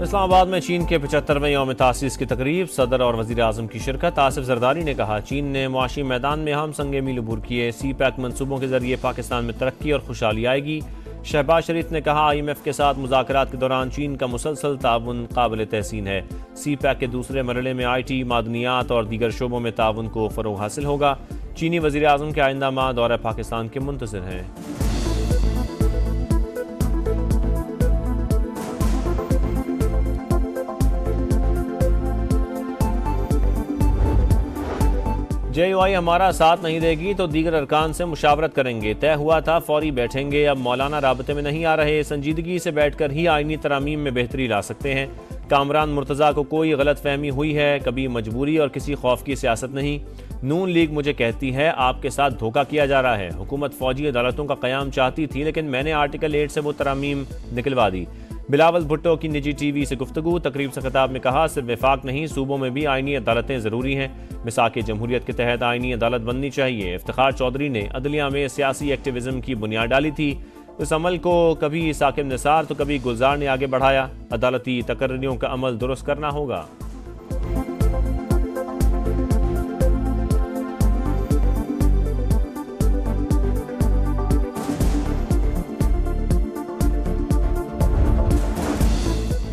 इस्लामाबाद में चीन के 75वें यौम तासीस की तकरीब, सदर और वज़ीर आज़म की शिरकत। आसिफ जरदारी ने कहा, चीन ने मुआशी मैदान में हम संगे मील अबूर किए। सी पैक मनसूबों के जरिए पाकिस्तान में तरक्की और खुशहाली आएगी। शहबाज शरीफ ने कहा, IMF के साथ मुज़ाकरात के दौरान चीन का मुसलसल ताउन काबिल तहसीन है। सी पैक के दूसरे मरहले में IT, मादनियात और दीगर शोबों में ताउन को फ़रोग़ हासिल होगा। चीनी वज़ीर आज़म के आइंदा माह दौरा पाकिस्तान के मुंतज़िर हैं। JUI हमारा साथ नहीं देगी तो दीगर अरकान से मुशावरत करेंगे। तय हुआ था फौरी बैठेंगे, अब मौलाना राबते में नहीं आ रहे। संजीदगी से बैठकर ही आईनी तरामीम में बेहतरी ला सकते हैं। कामरान मुर्तज़ा को कोई गलत फहमी हुई है, कभी मजबूरी और किसी खौफ की सियासत नहीं। नून लीग मुझे कहती है आपके साथ धोखा किया जा रहा है। हुकूमत फौजी अदालतों का क़याम चाहती थी, लेकिन मैंने आर्टिकल 8 से वो तरामीम निकलवा दी। बिलावल भुट्टो की निजी TV से गुफ्तगू, तकरीब से खिताब में कहा, सिर्फ वफाक नहीं, सूबों में भी आईनी अदालतें ज़रूरी हैं। मिसाक जमहूरियत के तहत आईनी अदालत बननी चाहिए। इफ्तिखार चौधरी ने अदलिया में सियासी एक्टिविज्म की बुनियाद डाली थी। इस अमल को कभी साकिब निसार तो कभी गुलजार ने आगे बढ़ाया। अदालती तकर्रियों का अमल दुरुस्त करना होगा।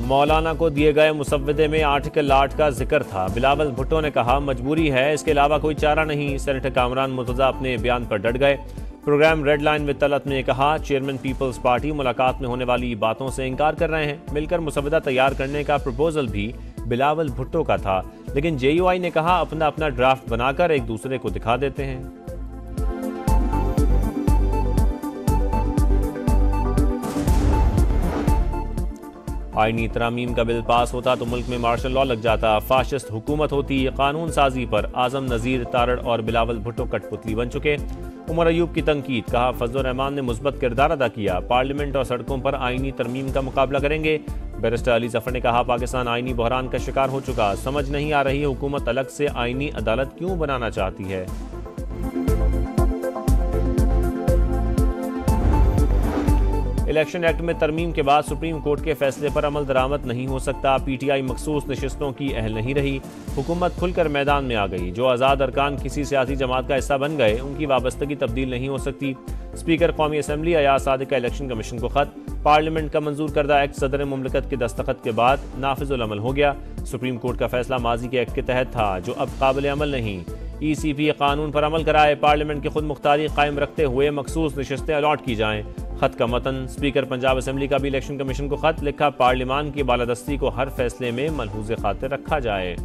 मौलाना को दिए गए मुसव्वदे में आर्टिकल 8 का जिक्र था। बिलावल भुट्टो ने कहा, मजबूरी है, इसके अलावा कोई चारा नहीं। सेनेटर कामरान मुर्तज़ा अपने बयान पर डट गए। Program red line with Talat ने कहा, चेयरमैन पीपल्स पार्टी मुलाकात में होने वाली बातों से इनकार कर रहे हैं। मिलकर मुसव्वदा तैयार करने का प्रपोजल भी बिलावल भुट्टो का था, लेकिन JUI ने कहा, अपना अपना ड्राफ्ट बनाकर एक दूसरे को दिखा देते हैं। आईनी तरामीम का बिल पास होता तो मुल्क में मार्शल लॉ लग जाता, फाशिस्ट हुकूमत होती। कानून साजी पर आजम नज़ीर तारड़ और बिलावल भुट्टो कठपुतली बन चुके। उमर अयूब की तनकीद, कहा, फजल रहमान ने मुस्बत किरदार अदा किया। पार्लियामेंट और सड़कों पर आईनी तरमीम का मुकाबला करेंगे। बैरिस्टर अली जफर ने कहा, पाकिस्तान आईनी बहरान का शिकार हो चुका। समझ नहीं आ रही हुकूमत अलग से आईनी अदालत क्यों बनाना चाहती है। इलेक्शन एक्ट में तरमीम के बाद सुप्रीम कोर्ट के फैसले पर अमल दरामद नहीं हो सकता। PTI मखसूस नशिस्तों की अहल नहीं रही। हुकूमत खुलकर मैदान में आ गई। जो आज़ाद अरकान किसी सियासी जमात का हिस्सा बन गए, उनकी वाबस्तगी तब्दील नहीं हो सकती। स्पीकर कौमी असम्बली अयाज सादिक का इलेक्शन कमीशन को खत। पार्लियामेंट का मंजूर करदा एक्ट सदर मुमलिकत के दस्तखत के बाद नाफिजुल अमल हो गया। सुप्रीम कोर्ट का फैसला माजी के एक्ट के तहत था, जो अब काबिल अमल नहीं। ECP कानून पर अमल कराए। पार्लियामेंट की खुद मुख्तारी कायम रखते हुए मखसूस नशिस्तें अलॉट की जाएं। खत का मतन, स्पीकर पंजाब असम्बली का भी इलेक्शन कमीशन को खत लिखा, पार्लियामान की बालादस्ती को हर फैसले में मलहूज़े खातिर रखा जाए।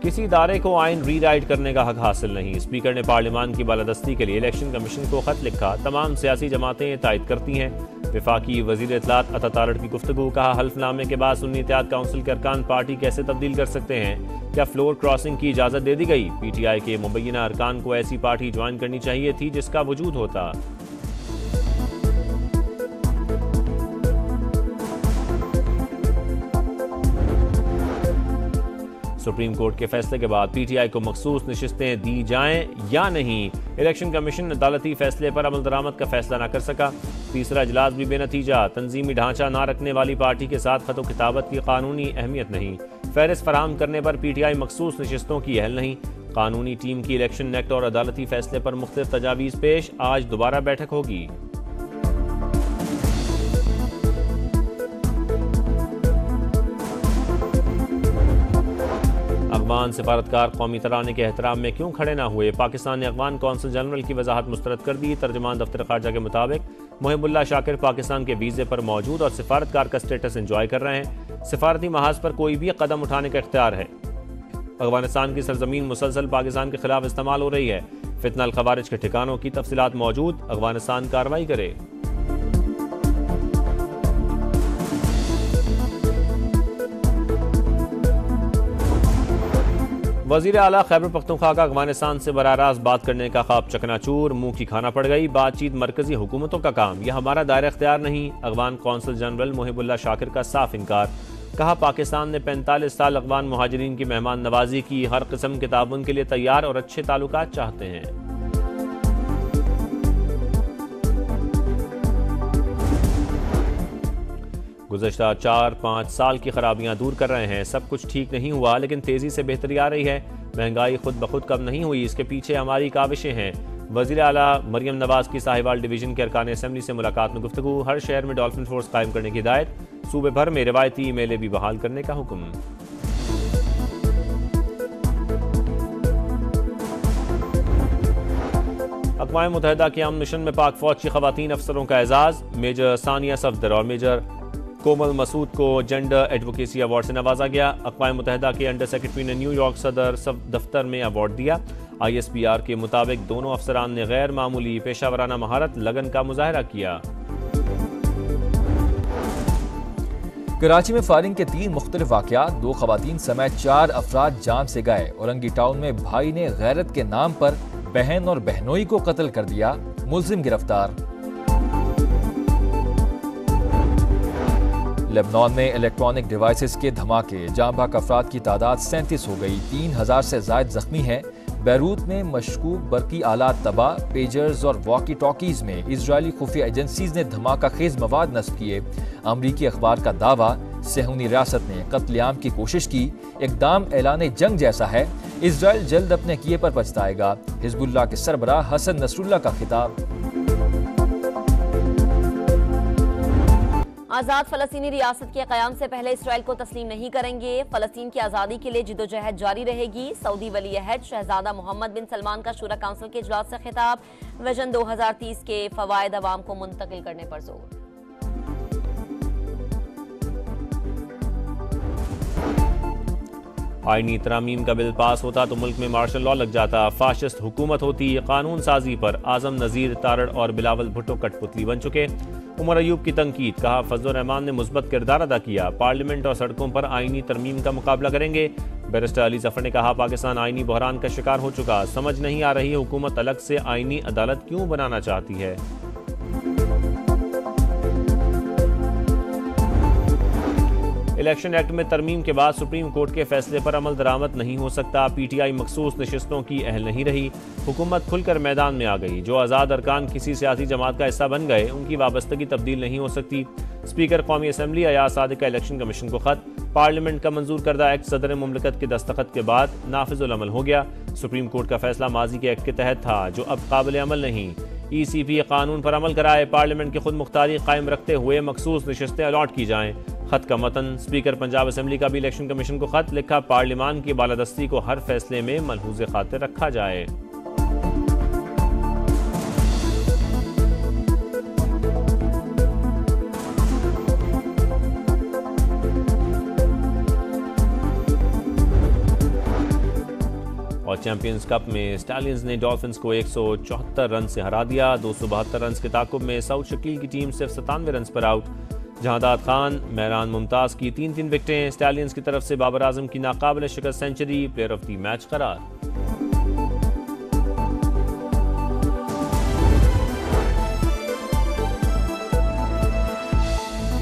किसी इदारे को आइन रीराइट करने का हक हासिल नहीं। स्पीकर ने पार्लियामान की बालादस्ती के लिए इलेक्शन कमीशन को खत लिखा। तमाम सियासी जमातें तायद करती हैं। वफाकी वज़ीर इत्तलात अता तारड़ की गुफ्तगू, कहा, हल्फनामे के बाद सुन्नी इत्तेहाद काउंसिल के अरकान पार्टी कैसे तब्दील कर सकते हैं। क्या फ्लोर क्रॉसिंग की इजाज़त दे दी गई। PTI के मुबैना अरकान को ऐसी पार्टी ज्वाइन करनी चाहिए थी जिसका वजूद होता। सुप्रीम कोर्ट के फैसले के बाद PTI को मखसूस नशिस्तें दी जाएं या नहीं। इलेक्शन कमीशन अदालती फैसले पर अमल दरामद का फैसला न कर सका। तीसरा इजलास भी बेनतीजा। तंजीमी ढांचा ना रखने वाली पार्टी के साथ खतो किताबत की कानूनी अहमियत नहीं। फहरिस्त फराहम करने पर PTI मखसूस नशिस्तों की अहल नहीं। कानूनी टीम की इलेक्शन एक्ट और अदालती फैसले पर मुख्तलिफ तजावीज़ पेश। आज दोबारा बैठक होगी। अफगान सिफारतकार कौमी तराने के एहतराम में क्यों खड़े ना हुए। पाकिस्तान ने अफगान कौंसल जनरल की वजाहत मुस्तरद कर दी। तर्जमान दफ्तर खारजा के मुताबिक मुहिबुल्लाह शाकिर पाकिस्तान के वीज़े पर मौजूद और सिफारतकार का स्टेटस एंजॉय कर रहे हैं। सिफारती महाज पर कोई भी कदम उठाने का इख्तियार है। अफगानिस्तान की सरजमीन मुसलसल पाकिस्तान के खिलाफ इस्तेमाल हो रही है। फितना अल खवारिज के ठिकानों की तफसीलात मौजूद। अफगानिस्तान कार्रवाई करे। वजीर आला खैबर पख्तूनख्वा का अफगानिस्तान से बराह रास्त बात करने का ख्वाब चकनाचूर, मुंह की खाना पड़ गई। बातचीत मरकजी हुकूमतों का काम, यह हमारा दायरा इख्तियार नहीं। अफगान कौंसल जनरल मुहिबुल्लाह शाकिर का साफ इनकार। कहा पाकिस्तान ने 45 साल अफगान मुहाजिरीन की मेहमान नवाजी की, हर किस्म के ताउन के लिए तैयार और अच्छे ताल्लुकात चाहते हैं। गुज़श्ता 4-5 साल की खराबियां दूर कर रहे हैं। सब कुछ ठीक नहीं हुआ लेकिन तेजी से बेहतरी आ रही है। महंगाई खुद ब खुद कम नहीं हुई, इसके पीछे हमारी काविशें हैं। वज़ीर आला मरियम नवाज की साहिवाल डिवीजन के अरकान असम्बली से मुलाकात में गुफ्तगू। हर शहर में डॉल्फिन फोर्स कायम करने की हिदायत। सूबे भर में रिवायती मेले भी बहाल करने का हुक्म। अक़वाम मुत्तहिदा के अमन मिशन में पाक फौज की खवातीन अफसरों का एजाज़। मेजर सानिया सफदर और मेजर कोमल मसूद को जेंडर एडवोकेसी अवार्ड से नवाजा गया। अक़वाम मुत्तहिदा के अंडर सेक्रेटरी ने न्यूयॉर्क सदर दफ्तर में अवार्ड दिया। ISPR के मुताबिक दोनों अफसरान ने गैर मामूली पेशावराना महारत लगन का मुजाहरा किया। कराची में फायरिंग के 3 मुख्तलिफ वाक़यात, 2 खवातीन समेत 4 अफराद जान से गए। औरंगी टाउन में भाई ने गैरत के नाम पर बहन और बहनोई को कत्ल कर दिया, मुल्जिम गिरफ्तार। लेबनान में इलेक्ट्रॉनिक डिवाइसेस के धमाके, जाँ बहक अफराद की तादाद 37 हो गई, 3000 से जायद जख्मी हैं। बैरूत में मशकूक बरकी आलात तबाह, पेजर्स और वॉकी टॉकीज में इजरायली खुफिया एजेंसीज ने धमाका खेज मवाद नस्ब किए। अमरीकी अखबार का दावा, सेहूनी रियासत ने कत्लेआम की कोशिश की, इकदाम ऐलान जंग जैसा है, इजराइल जल्द अपने किए पर पछताएगा। हिजबुल्लाह के सरबराह हसन नसरुल्लाह का खिताब। आज़ाद फ़लस्तीनी रियासत के क़याम से पहले इसराइल को तस्लीम नहीं करेंगे। फ़लस्तीन की आज़ादी के लिए जिद्दोजहद जारी रहेगी। सऊदी वली अहद शहजादा मोहम्मद बिन सलमान का शूरा काउंसिल के इजलास से खिताब। विजन 2030 के फ़वायद अवाम को मुंतकिल करने पर जोर। आईनी तरामीम का बिल पास होता तो मुल्क में मार्शल लॉ लग जाता। फाशिस्ट हुकूमत होती। कानून साजी पर आजम नज़ीर तारड़ और बिलावल भुट्टो कठपुतली बन चुके। उमर अयूब की तनकीद, कहा फजलुर रहमान ने मुस्बत किरदार अदा किया। पार्लियामेंट और सड़कों पर आईनी तरमीम का मुकाबला करेंगे। बैरिस्टर अली जफर ने कहा पाकिस्तान आईनी बहरान का शिकार हो चुका। समझ नहीं आ रही हुकूमत अलग से आईनी अदालत क्यों बनाना चाहती है। इलेक्शन एक्ट में तरमीम के बाद सुप्रीम कोर्ट के फैसले पर अमल दरामद नहीं हो सकता। PTI मखसूस नशिस्तों की अहल नहीं रही। हुकूमत खुलकर मैदान में आ गई। जो आज़ाद अरकान किसी सियासी जमात का हिस्सा बन गए उनकी वाबस्तगी तब्दील नहीं हो सकती। स्पीकर कौमी असम्बली अयाज सादिक का इलेक्शन कमीशन को खत। पार्लियामेंट का मंजूर करदा एक्ट सदर मुमलिकत के दस्तखत के बाद नाफिजुल अमल हो गया। सुप्रीम कोर्ट का फैसला माजी के एक्ट के तहत था जो अब काबिल अमल नहीं। ECP कानून पर अमल कराए। पार्लियामेंट की खुद मुख्तारी कायम रखते हुए मखसूस नशिस्तें अलॉट की जाएं। खत का मतन, स्पीकर पंजाब असम्बली का भी इलेक्शन कमीशन को खत लिखा। पार्लियामान की बालादस्ती को हर फैसले में मलहूज़े खातिर रखा जाए। और चैंपियंस कप में स्टैलियंस ने डॉल्फिन्स को 174 रन से हरा दिया। 272 रन के ताकुब में सऊद शकील की टीम सिर्फ 97 रन पर आउट। जहादाद खान, मेहरान मुमताज़ की 3-3 विकेटें। स्टैलियंस की तरफ से बाबर आजम की नाकाबिल शिकस्त century player of the match करार।